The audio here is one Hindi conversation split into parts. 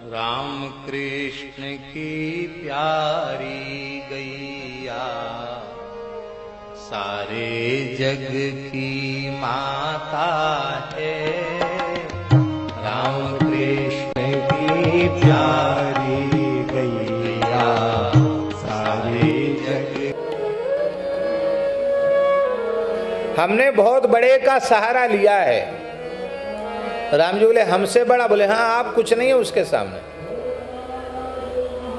राम कृष्ण की प्यारी गैया सारे जग की माता है। राम कृष्ण की प्यारी गैया सारे जग। हमने बहुत बड़े का सहारा लिया है। राम जी बोले हमसे बड़ा? बोले हाँ, आप कुछ नहीं है उसके सामने,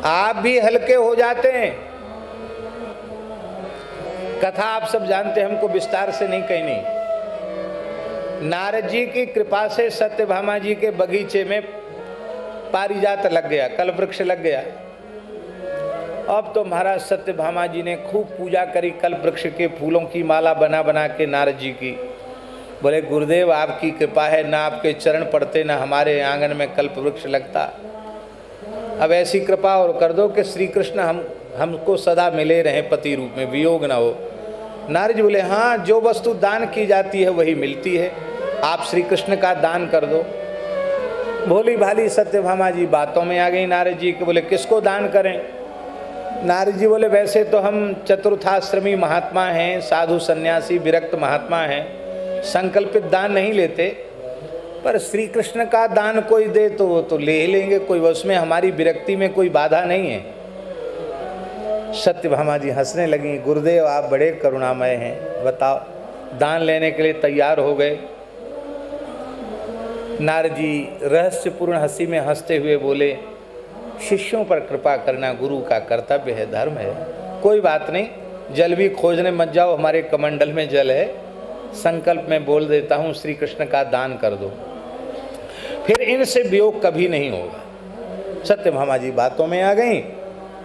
आप भी हल्के हो जाते हैं। कथा आप सब जानते हैं, हमको विस्तार से नहीं कहनी। नारद जी की कृपा से सत्यभामा जी के बगीचे में पारिजात लग गया, कल्प वृक्ष लग गया। अब तो महाराज सत्यभामा जी ने खूब पूजा करी, कल्प वृक्ष के फूलों की माला बना बना के नारद जी की। बोले गुरुदेव आपकी कृपा है, ना आपके चरण पड़ते ना हमारे आंगन में कल्प वृक्ष लगता। अब ऐसी कृपा और कर दो कि श्री कृष्ण हमको सदा मिले रहें, पति रूप में वियोग ना हो। नारद जी बोले हाँ, जो वस्तु दान की जाती है वही मिलती है, आप श्री कृष्ण का दान कर दो। भोली भाली सत्यभामा जी बातों में आ गई नारद जी के। बोले किसको दान करें? नारद जी बोले वैसे तो हम चतुर्थाश्रमी महात्मा हैं, साधु सन्यासी विरक्त महात्मा हैं, संकल्पित दान नहीं लेते, पर श्री कृष्ण का दान कोई दे तो वो तो ले ही लेंगे, कोई उसमें हमारी विरक्ति में कोई बाधा नहीं है। सत्यभामा जी हंसने लगी। गुरुदेव आप बड़े करुणामय हैं, बताओ। दान लेने के लिए तैयार हो गए। नारद जी रहस्यपूर्ण हंसी में हंसते हुए बोले शिष्यों पर कृपा करना गुरु का कर्तव्य है, धर्म है। कोई बात नहीं, जल भी खोजने मत जाओ, हमारे कमंडल में जल है। संकल्प में बोल देता हूँ श्री कृष्ण का दान कर दो, फिर इनसे वियोग कभी नहीं होगा। सत्यभामा जी बातों में आ गई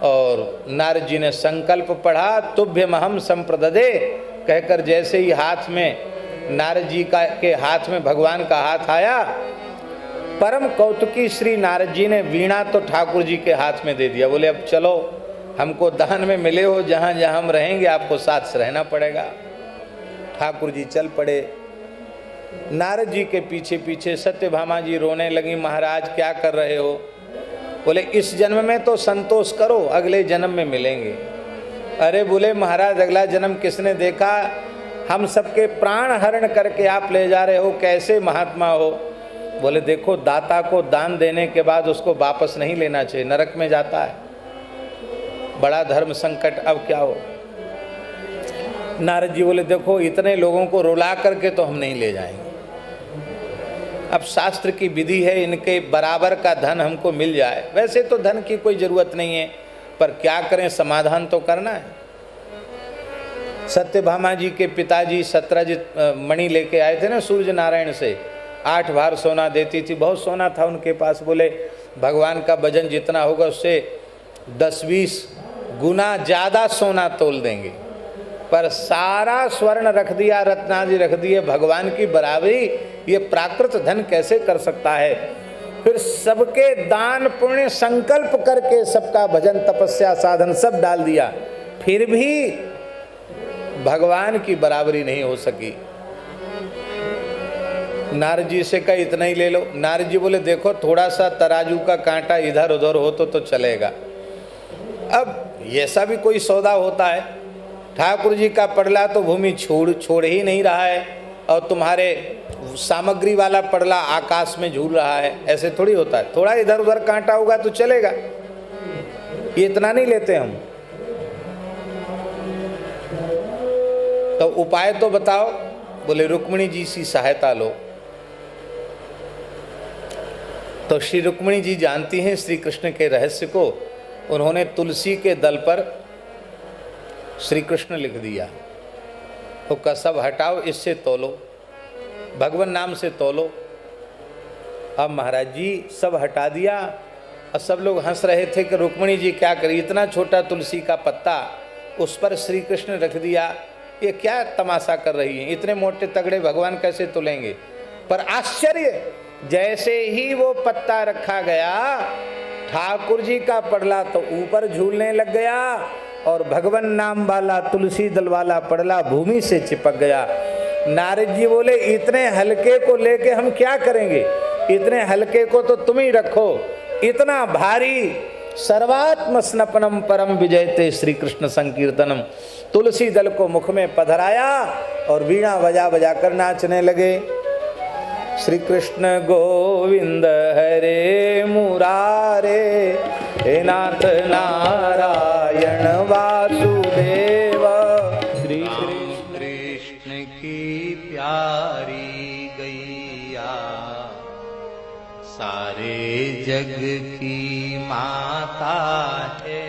और नारद जी ने संकल्प पढ़ा। तुभ्यमहम संप्रददे कहकर जैसे ही हाथ में नारद जी के हाथ में भगवान का हाथ आया, परम कौतुकी श्री नारद जी ने वीणा तो ठाकुर जी के हाथ में दे दिया। बोले अब चलो, हमको दान में मिले हो, जहाँ जहाँ हम रहेंगे आपको साथ से रहना पड़ेगा। ठाकुर जी चल पड़े। नारद जी के पीछे पीछे सत्यभामा जी रोने लगी, महाराज क्या कर रहे हो? बोले इस जन्म में तो संतोष करो, अगले जन्म में मिलेंगे। अरे बोले महाराज अगला जन्म किसने देखा? हम सबके प्राण हरण करके आप ले जा रहे हो, कैसे महात्मा हो? बोले देखो, दाता को दान देने के बाद उसको वापस नहीं लेना चाहिए, नरक में जाता है। बड़ा धर्म संकट, अब क्या हो? नारद जी बोले देखो, इतने लोगों को रुला करके तो हम नहीं ले जाएंगे। अब शास्त्र की विधि है, इनके बराबर का धन हमको मिल जाए। वैसे तो धन की कोई जरूरत नहीं है, पर क्या करें, समाधान तो करना है। सत्यभामा जी के पिताजी सत्यजित मणि लेके आए थे ना सूर्य नारायण से, 8 भार सोना देती थी, बहुत सोना था उनके पास। बोले भगवान का भजन जितना होगा उससे 10-20 गुना ज़्यादा सोना तोल देंगे, पर सारा स्वर्ण रख दिया, रत्नादि रख दिए, भगवान की बराबरी ये प्राकृत धन कैसे कर सकता है? फिर सबके दान पुण्य संकल्प करके सबका भजन तपस्या साधन सब डाल दिया, फिर भी भगवान की बराबरी नहीं हो सकी। नारद जी से कहा इतना ही ले लो। नारद जी बोले देखो, थोड़ा सा तराजू का कांटा इधर उधर हो तो चलेगा। अब ऐसा भी कोई सौदा होता है? ठाकुर जी का पड़ला तो भूमि छोड़ ही नहीं रहा है, और तुम्हारे सामग्री वाला पड़ला आकाश में झूल रहा है, ऐसे थोड़ी होता है। थोड़ा इधर उधर कांटा होगा तो चलेगा, ये इतना नहीं लेते हम। तो उपाय तो बताओ। बोले रुक्मिणी जी सी सहायता लो। तो श्री रुक्मिणी जी जानती हैं श्री कृष्ण के रहस्य को। उन्होंने तुलसी के दल पर श्री कृष्ण लिख दिया, तो का सब हटाओ, इससे तोलो, भगवान नाम से तोलो। अब महाराज जी सब हटा दिया, और सब लोग हंस रहे थे कि रुक्मिणी जी क्या करी, इतना छोटा तुलसी का पत्ता उस पर श्री कृष्ण रख दिया, ये क्या तमाशा कर रही है, इतने मोटे तगड़े भगवान कैसे तुलेंगे? पर आश्चर्य, जैसे ही वो पत्ता रखा गया, ठाकुर जी का पड़ला तो ऊपर झूलने लग गया, और भगवान नाम वाला तुलसी दल वाला पड़ला भूमि से चिपक गया। नारद जी बोले इतने हल्के को लेके हम क्या करेंगे, इतने हल्के को तो तुम ही रखो, इतना भारी सर्वात्म स्नपनम परम विजयते श्री कृष्ण संकीर्तनम, तुलसी दल को मुख में पधराया और वीणा बजा बजा कर नाचने लगे। श्री कृष्ण गोविंद हरे मुरारे, हे नाथ नारायण वासुदेव। श्री कृष्ण की प्यारी गैया, सारे जग की माता है।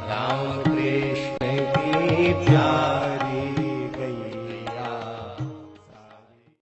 राम कृष्ण की प्यारी